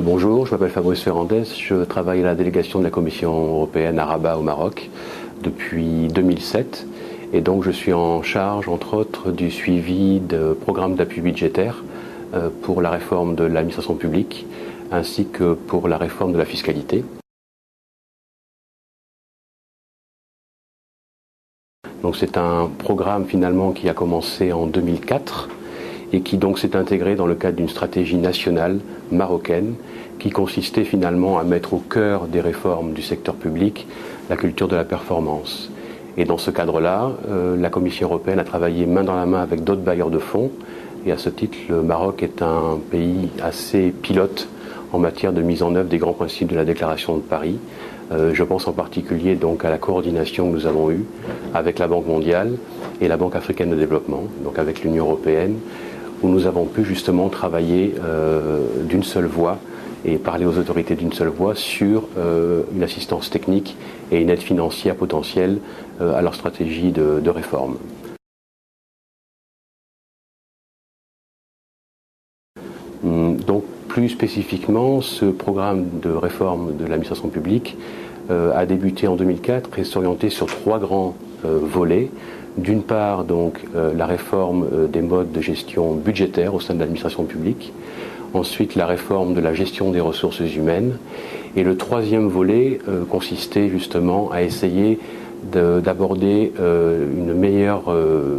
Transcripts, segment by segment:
Bonjour, je m'appelle Fabrice Ferrandez, je travaille à la délégation de la Commission européenne à Rabat au Maroc depuis 2007 et donc je suis en charge entre autres du suivi de programmes d'appui budgétaire pour la réforme de l'administration publique ainsi que pour la réforme de la fiscalité. Donc c'est un programme finalement qui a commencé en 2004 et qui donc s'est intégré dans le cadre d'une stratégie nationale marocaine qui consistait finalement à mettre au cœur des réformes du secteur public la culture de la performance. Et dans ce cadre-là, la Commission européenne a travaillé main dans la main avec d'autres bailleurs de fonds et à ce titre, le Maroc est un pays assez pilote en matière de mise en œuvre des grands principes de la Déclaration de Paris. Je pense en particulier donc à la coordination que nous avons eue avec la Banque mondiale et la Banque africaine de développement, donc avec l'Union européenne, où nous avons pu justement travailler d'une seule voix et parler aux autorités d'une seule voix sur une assistance technique et une aide financière potentielle à leur stratégie de réforme. Donc plus spécifiquement, ce programme de réforme de l'administration publique a débuté en 2004 et s'orientait sur trois grands volets. D'une part, donc, la réforme des modes de gestion budgétaire au sein de l'administration publique. Ensuite, la réforme de la gestion des ressources humaines. Et le troisième volet consistait justement à essayer d'aborder une meilleure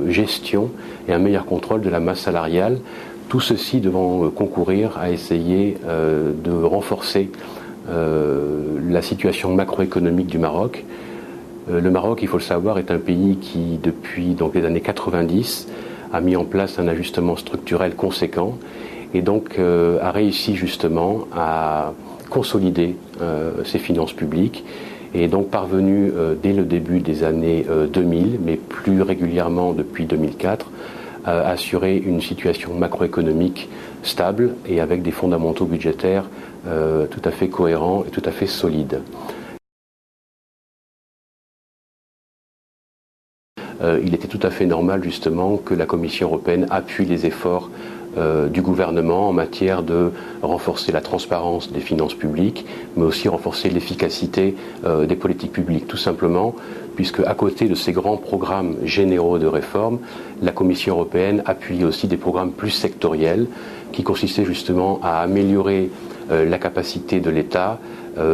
gestion et un meilleur contrôle de la masse salariale. Tout ceci devant concourir à essayer de renforcer la situation macroéconomique du Maroc. Le Maroc, il faut le savoir, est un pays qui, depuis donc, les années 90, a mis en place un ajustement structurel conséquent et donc a réussi justement à consolider ses finances publiques et est donc parvenu dès le début des années 2000, mais plus régulièrement depuis 2004, à assurer une situation macroéconomique stable et avec des fondamentaux budgétaires tout à fait cohérents et tout à fait solides. Il était tout à fait normal justement que la Commission européenne appuie les efforts du gouvernement en matière de renforcer la transparence des finances publiques, mais aussi renforcer l'efficacité des politiques publiques, tout simplement, puisque à côté de ces grands programmes généraux de réforme, la Commission européenne appuie aussi des programmes plus sectoriels qui consistaient justement à améliorer la capacité de l'État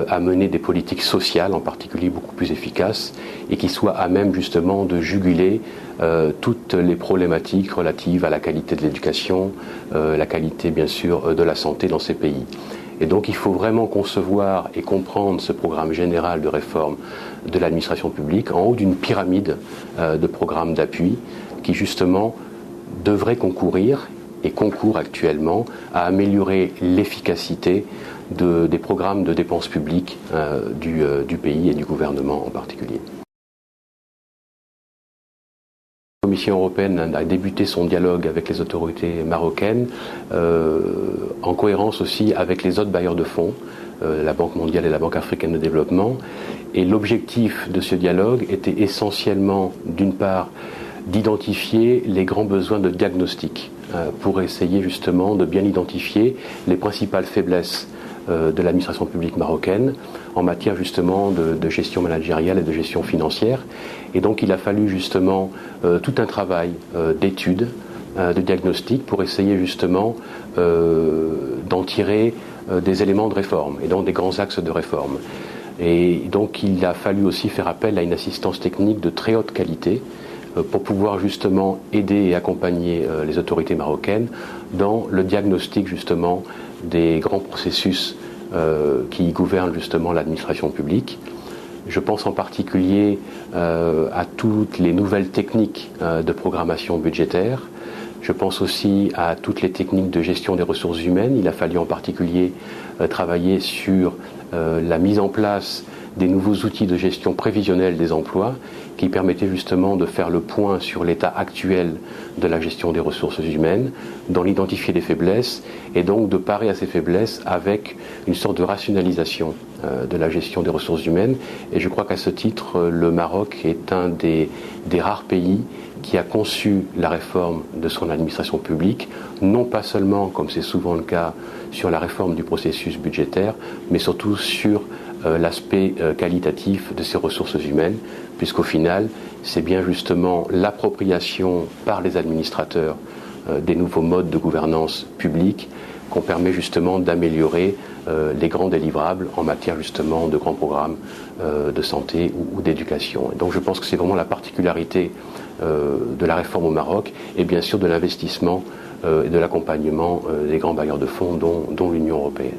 à mener des politiques sociales, en particulier beaucoup plus efficaces, et qui soient à même justement de juguler toutes les problématiques relatives à la qualité de l'éducation, la qualité bien sûr de la santé dans ces pays. Et donc il faut vraiment concevoir et comprendre ce programme général de réforme de l'administration publique en haut d'une pyramide de programmes d'appui qui justement devrait concourir et concourt actuellement à améliorer l'efficacité des programmes de dépenses publiques du pays et du gouvernement en particulier. La Commission européenne a débuté son dialogue avec les autorités marocaines en cohérence aussi avec les autres bailleurs de fonds, la Banque mondiale et la Banque africaine de développement. Et l'objectif de ce dialogue était essentiellement, d'une part, d'identifier les grands besoins de diagnostic pour essayer justement de bien identifier les principales faiblesses de l'administration publique marocaine en matière justement de gestion managériale et de gestion financière. Et donc il a fallu justement tout un travail d'étude, de diagnostic pour essayer justement d'en tirer des éléments de réforme et donc des grands axes de réforme. Et donc il a fallu aussi faire appel à une assistance technique de très haute qualité pour pouvoir justement aider et accompagner les autorités marocaines dans le diagnostic justement des grands processus qui gouvernent justement l'administration publique. Je pense en particulier à toutes les nouvelles techniques de programmation budgétaire. Je pense aussi à toutes les techniques de gestion des ressources humaines. Il a fallu en particulier travailler sur la mise en place des nouveaux outils de gestion prévisionnelle des emplois qui permettait justement de faire le point sur l'état actuel de la gestion des ressources humaines, d'en identifier les faiblesses et donc de parer à ces faiblesses avec une sorte de rationalisation de la gestion des ressources humaines. Et je crois qu'à ce titre, le Maroc est un des rares pays qui a conçu la réforme de son administration publique, non pas seulement, comme c'est souvent le cas, sur la réforme du processus budgétaire, mais surtout sur l'aspect qualitatif de ces ressources humaines, puisqu'au final, c'est bien justement l'appropriation par les administrateurs des nouveaux modes de gouvernance publique qu'on permet justement d'améliorer les grands délivrables en matière justement de grands programmes de santé ou d'éducation. Et donc je pense que c'est vraiment la particularité de la réforme au Maroc et bien sûr de l'investissement et de l'accompagnement des grands bailleurs de fonds dont l'Union européenne.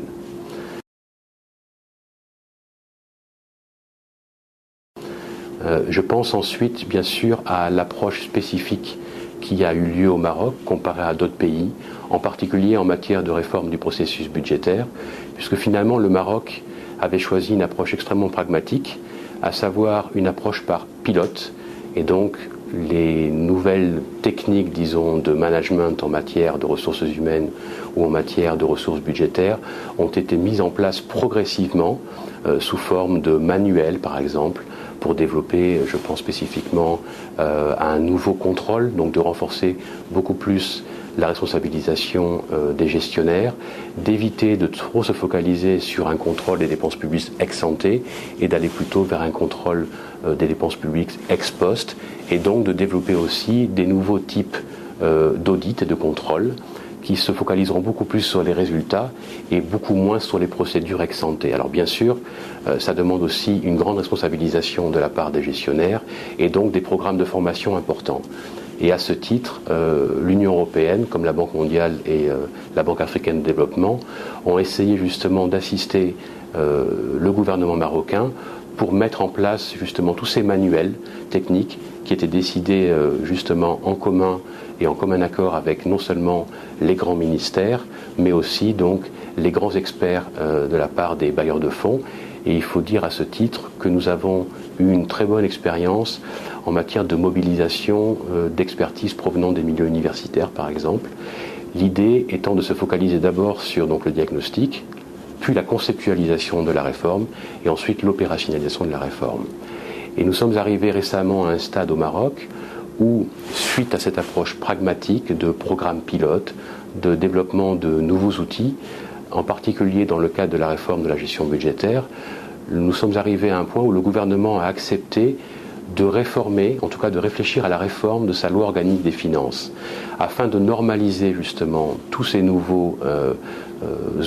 Je pense ensuite, bien sûr, à l'approche spécifique qui a eu lieu au Maroc comparé à d'autres pays, en particulier en matière de réforme du processus budgétaire, puisque finalement le Maroc avait choisi une approche extrêmement pragmatique, à savoir une approche par pilote, et donc les nouvelles techniques, disons, de management en matière de ressources humaines ou en matière de ressources budgétaires ont été mises en place progressivement sous forme de manuels, par exemple, pour développer, je pense spécifiquement à un nouveau contrôle, donc de renforcer beaucoup plus la responsabilisation des gestionnaires, d'éviter de trop se focaliser sur un contrôle des dépenses publiques ex ante et d'aller plutôt vers un contrôle des dépenses publiques ex post, et donc de développer aussi des nouveaux types d'audits et de contrôle qui se focaliseront beaucoup plus sur les résultats et beaucoup moins sur les procédures ex ante. Alors bien sûr, ça demande aussi une grande responsabilisation de la part des gestionnaires et donc des programmes de formation importants. Et à ce titre, l'Union européenne, comme la Banque mondiale et la Banque africaine de développement, ont essayé justement d'assister le gouvernement marocain pour mettre en place justement tous ces manuels techniques qui étaient décidés justement en commun et en commun accord avec non seulement les grands ministères, mais aussi donc les grands experts de la part des bailleurs de fonds. Et il faut dire à ce titre que nous avons eu une très bonne expérience en matière de mobilisation d'expertise provenant des milieux universitaires, par exemple. L'idée étant de se focaliser d'abord sur donc, le diagnostic, puis la conceptualisation de la réforme, et ensuite l'opérationnalisation de la réforme. Et nous sommes arrivés récemment à un stade au Maroc où, suite à cette approche pragmatique de programme pilote, de développement de nouveaux outils, en particulier dans le cadre de la réforme de la gestion budgétaire, nous sommes arrivés à un point où le gouvernement a accepté de réformer, en tout cas de réfléchir à la réforme de sa loi organique des finances, afin de normaliser justement tous ces nouveaux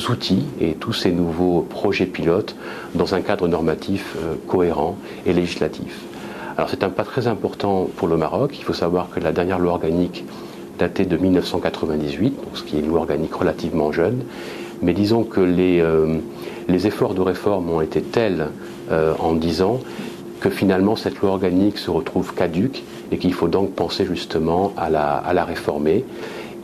outils et tous ces nouveaux projets pilotes dans un cadre normatif cohérent et législatif. Alors c'est un pas très important pour le Maroc. Il faut savoir que la dernière loi organique datait de 1998, donc ce qui est une loi organique relativement jeune, mais disons que les efforts de réforme ont été tels en 10 ans que finalement cette loi organique se retrouve caduque et qu'il faut donc penser justement à la réformer.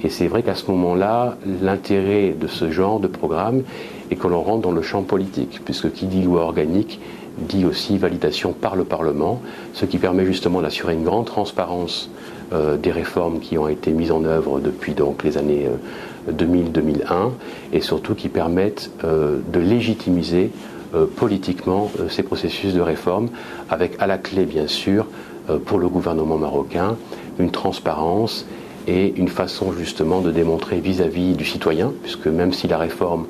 Et c'est vrai qu'à ce moment-là, l'intérêt de ce genre de programme est que l'on rentre dans le champ politique, puisque qui dit loi organique dit aussi validation par le Parlement, ce qui permet justement d'assurer une grande transparence des réformes qui ont été mises en œuvre depuis donc les années 2000-2001 et surtout qui permettent de légitimiser politiquement ces processus de réforme avec à la clé bien sûr pour le gouvernement marocain une transparence et une façon justement de démontrer vis-à-vis du citoyen, puisque même si la réforme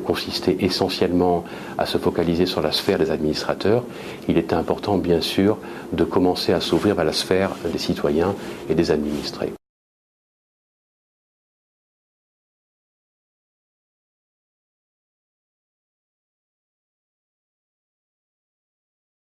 consistait essentiellement à se focaliser sur la sphère des administrateurs, il était important bien sûr de commencer à s'ouvrir vers la sphère des citoyens et des administrés.